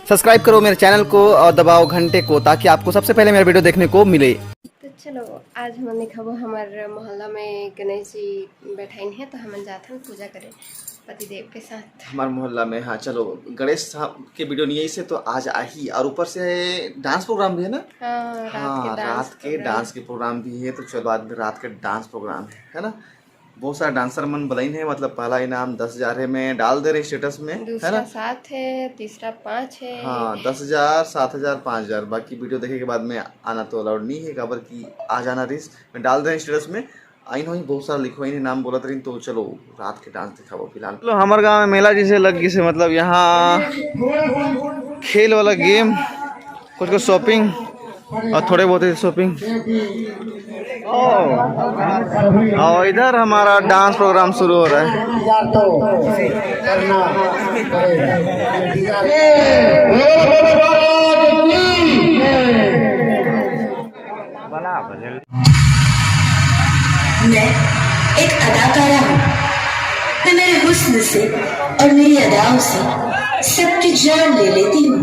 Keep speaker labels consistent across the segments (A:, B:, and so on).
A: Subscribe करो मेरे channel को और दबाओ घंटे को ताकि आपको सबसे पहले मेरा वीडियो देखने को मिले।
B: तो चलो आज हमने खबो हमारे मोहल्ला में गणेश जी बैठाइन है तो हम जाते हैं पूजा करें पतिदेव के साथ
A: हमारे मोहल्ला में। हाँ चलो गणेश के वीडियो नहीं है इसे तो आज ही और ऊपर से डांस प्रोग्राम भी है ना।
B: हाँ
A: रात के डांस के प्रोग्राम भी है तो चलो बाद में रात के डांस प्रोग्राम है ना। बहुत सारे डांसर मन बुलाई है मतलब पहला इनाम 10,000 है मैं डाल दे रहे स्टेटस में है ना।
B: 7 है तीसरा 5 है।
A: हाँ 10,000 7,000 5,000 बाकी वीडियो देखे के बाद में आना तो अलाउड नहीं है खबर की आ जाना रिस्क मैं डाल दे स्टेटस में आई नहीं बहुत सारा लिखो ही नाम बोला तरी तो चलो रात के डांस दिखाओ फिलहाल। चलो हमारे गाँव में मेला जैसे लग गई से मतलब यहाँ खेल वाला गेम कुछ कुछ शॉपिंग और थोड़े बहुत ही शॉपिंग और इधर हमारा डांस प्रोग्राम शुरू हो रहा है।
C: मैं एक अदाकारा हूँ। मैं मेरे हुस्न से और मेरी अदाओं से सबकी जान ले लेती हूँ।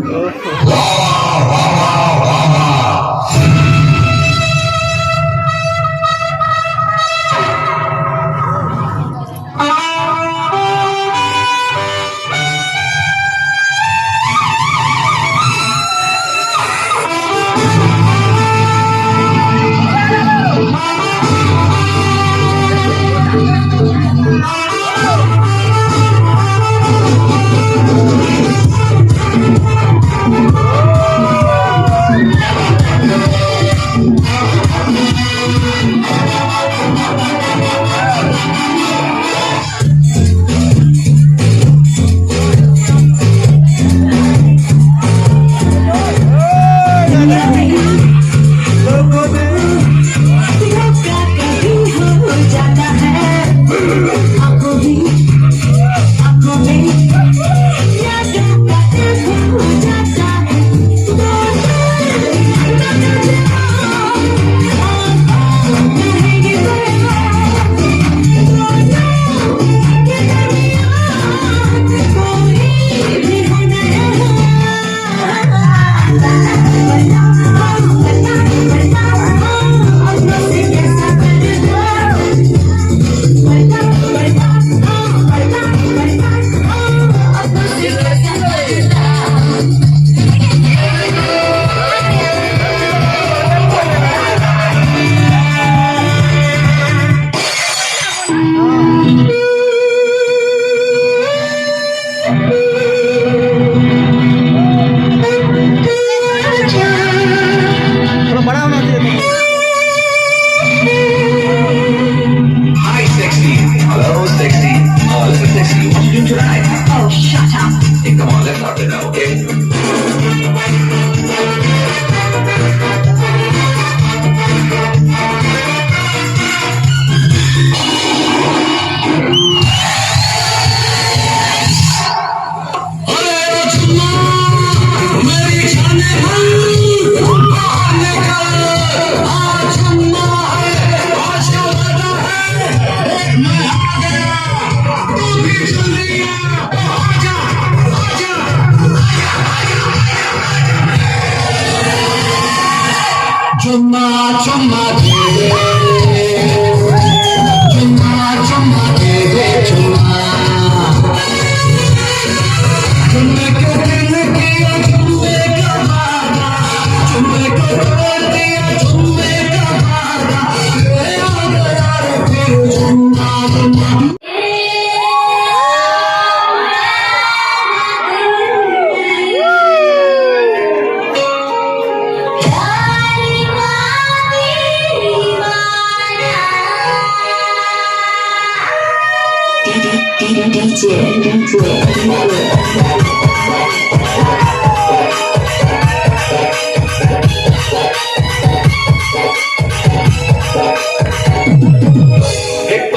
D: एक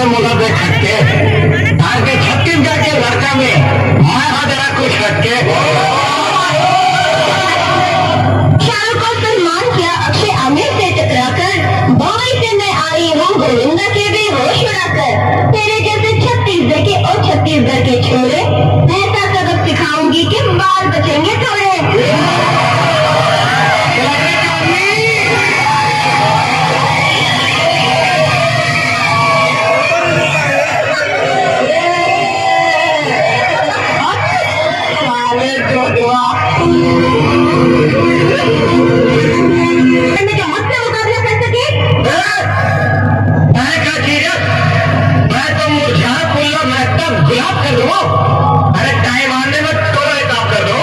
D: मुखा पे खटके ताकि छत्तीसगढ़ के लड़का में मैं हाँ जरा कुछ खटके
C: शाहरुख को सलमान किया अक्षय आमिर से टकराकर बॉम्बे से मैं आई हूँ गोविंदा के भी होश उड़ाकर तेरे जैसे छत्तीसगढ़ के और छत्तीसगढ़ के छोरे ऐसा सबक सिखाऊंगी कि बाल बचेंगे थोड़े मुझसे मुकाबला कर सके
D: मैं तो मुरझा फूल महकता गुलाब कर दो अरे टाइम आने में थोड़ा काम कर दो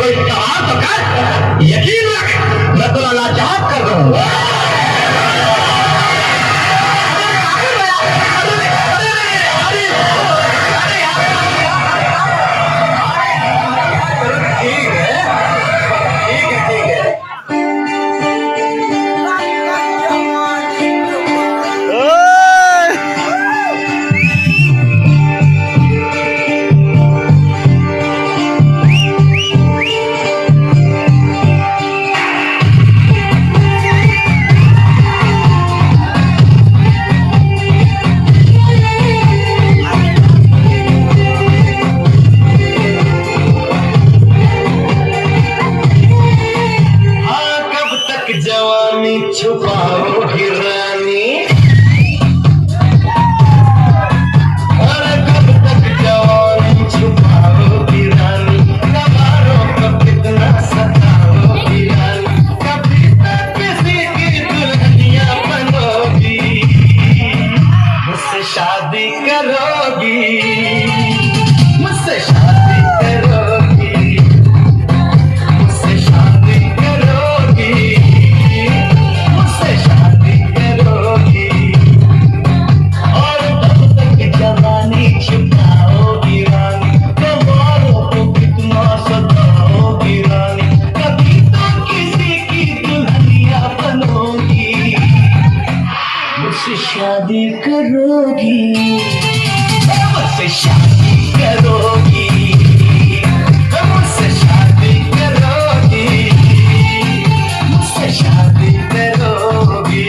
D: कोई सवाल तो कर यकीन रख मैं तो लाचार कर दूंगा जवानी छुपाओगी रानी और कब तक जवानी छुपाओगी रानी कबारों को कितना सताओगी रानी कभी तक किसी की दुल्हनिया बनोगी मुझसे शादी करोगी मुझसे शादी करोगी मुझसे शादी करोगी मुझसे शादी करोगी और तब तक जवानी छुपाओगी रानी कबारों को कितना सताओगी रानी कभी तो किसी की दुल्हनिया बनोगी मुझसे शादी करोगी मुझसे शादी करोगी मुझसे शादी करोगी मुझसे शादी करोगी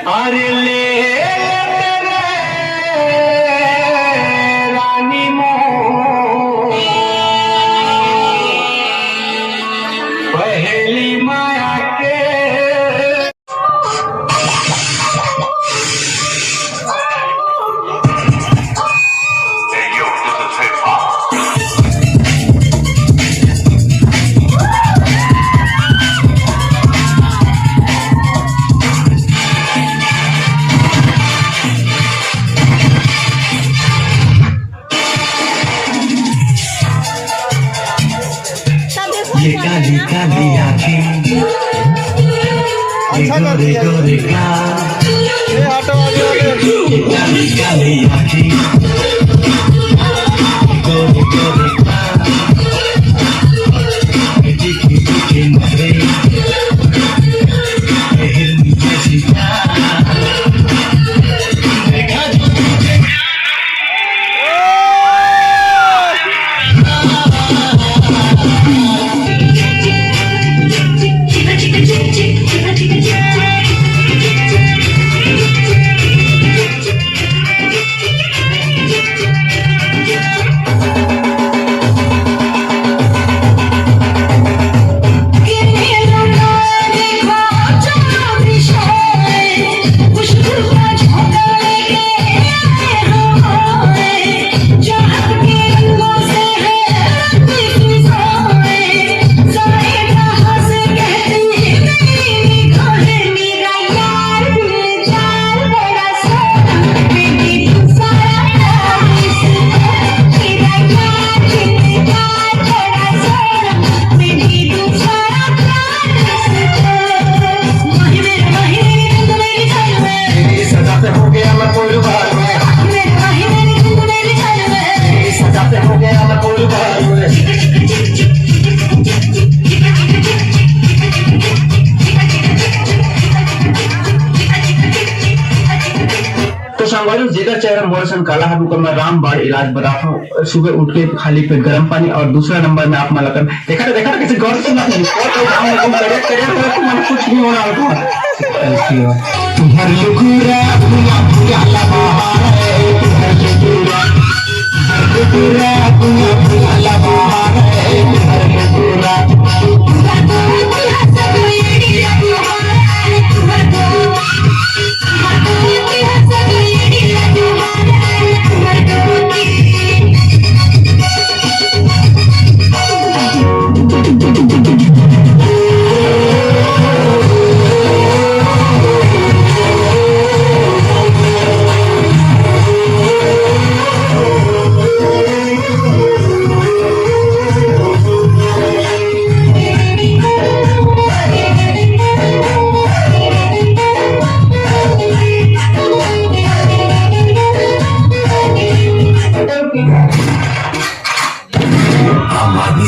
D: अरे ले रानी मोह पहली माया के
E: ये काली काली आँखें, ये गोरे गोरे गाल, ये काली काली आँखें, ये गोरे गोरे गाल, ये तीखी तीखी नजरें, ये हिरनी जैसी चाल, देखा जो तुझे जेकर चेहरा मोरसन काला है को मैं रामबाण इलाज बताता हूँ। सुबह उठ के खाली पेट गर्म पानी और दूसरा नंबर में आप मलकन देखा कैसे गौर से कुछ नहीं होना तुम्हारे लुकुरा बुला बुला लबा है तुम्हारे लुकुरा बुला बुला लबा है तुम्हारे लुकुरा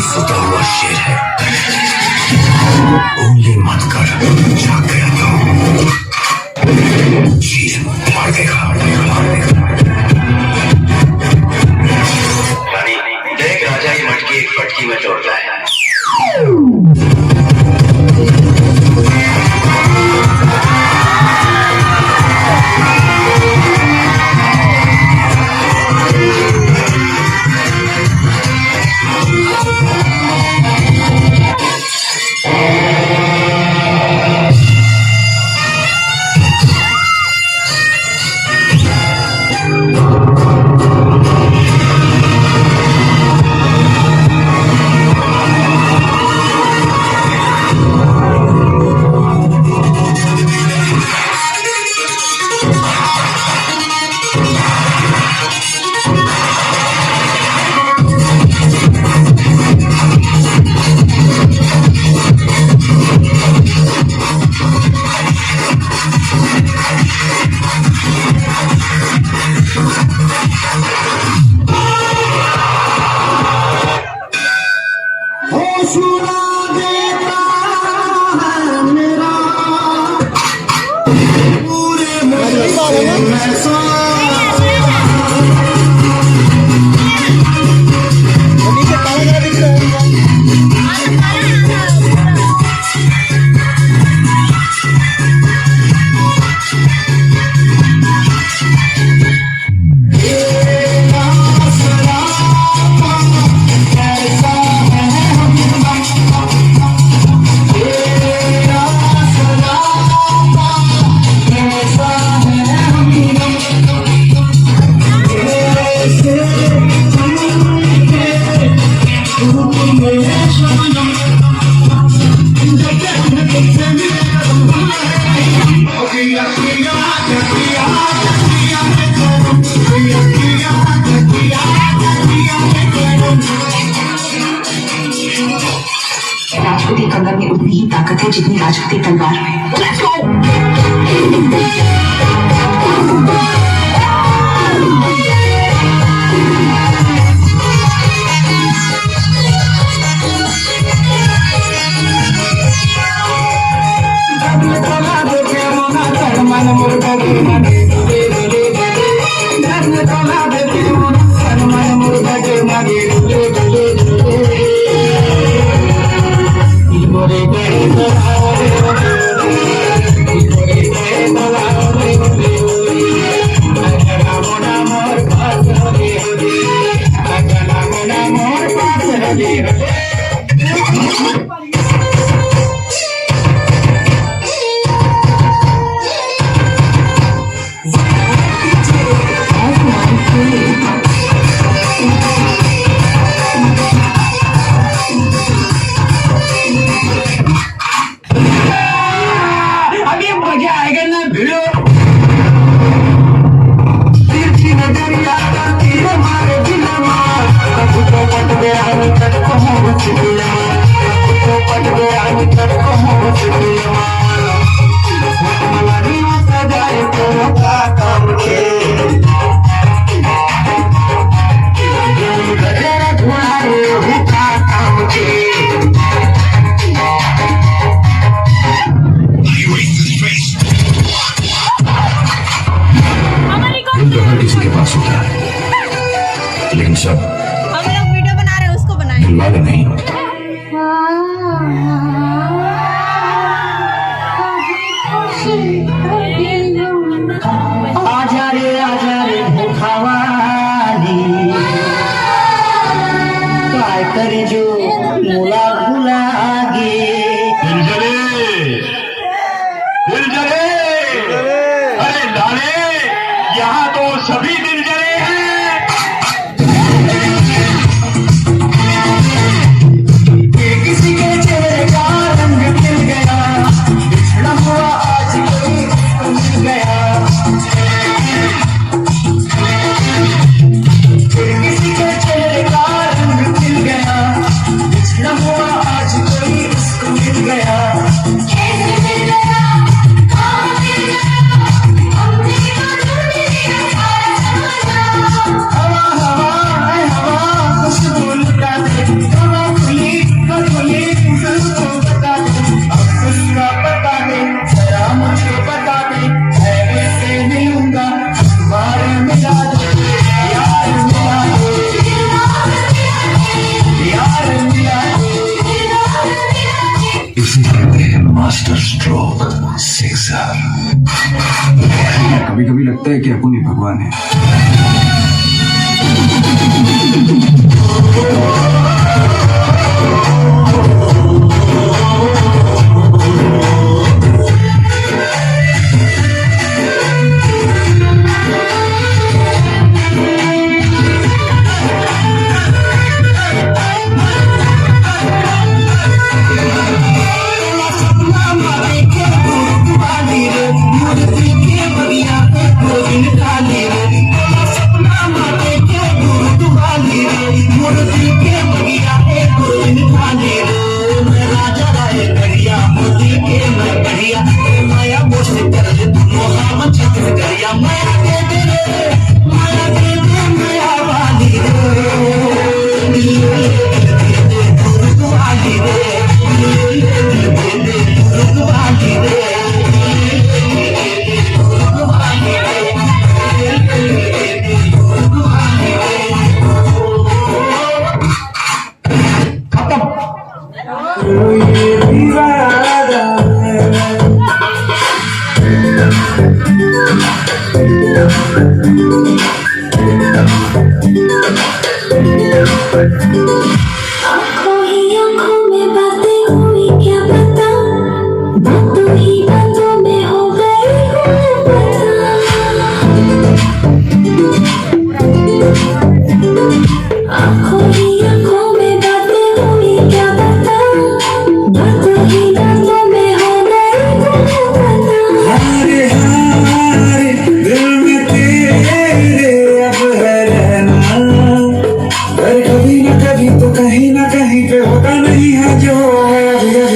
E: सोता हुआ शेर है, उंगली मत कर, जाग गया तो चीज मार देगा। रानी देख राजा की मटकी एक फटकी में तोड़ता है।
F: राजपूती कंगन में उतनी ही ताकत है जितनी राजपूती तलवार में। Let's go!
D: अभी मजा आएगा ना भिड़ो तिरछी नजरिया तीर मारे बिना मार कब तो पट गया तक को मुझ दिया कब तो पट गया तक को मुझ दिया मलाई सजाए तो का काम के गजरा तुम्हारे हुका काम के
G: किसी के पास होता है लेकिन सब
H: हम लोग वीडियो बना रहे हैं उसको बनाए
G: वाले नहीं।
D: आजा रे भूखावाली काय करे जो मुला भुलागे
G: दिल जले अरे लाले यहाँ तो सभी दिल जले हैं।
D: किसी के चेहरे का रंग खिल गया बिछड़ा हुआ आज कोई मिल गया किसी के चेहरे का रंग खिल गया बिछड़ा हुआ आज कोई उसको मिल गया
G: इसे कहते हैं मास्टर स्ट्रोक सिक्सर। कभी कभी लगता है कि अपन ही भगवान है।
D: कहीं ना कहीं पे होता नहीं है जो है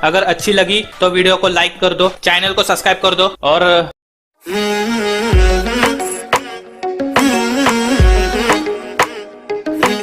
I: अगर अच्छी लगी तो वीडियो को लाइक कर दो, चैनल को सब्सक्राइब कर दो और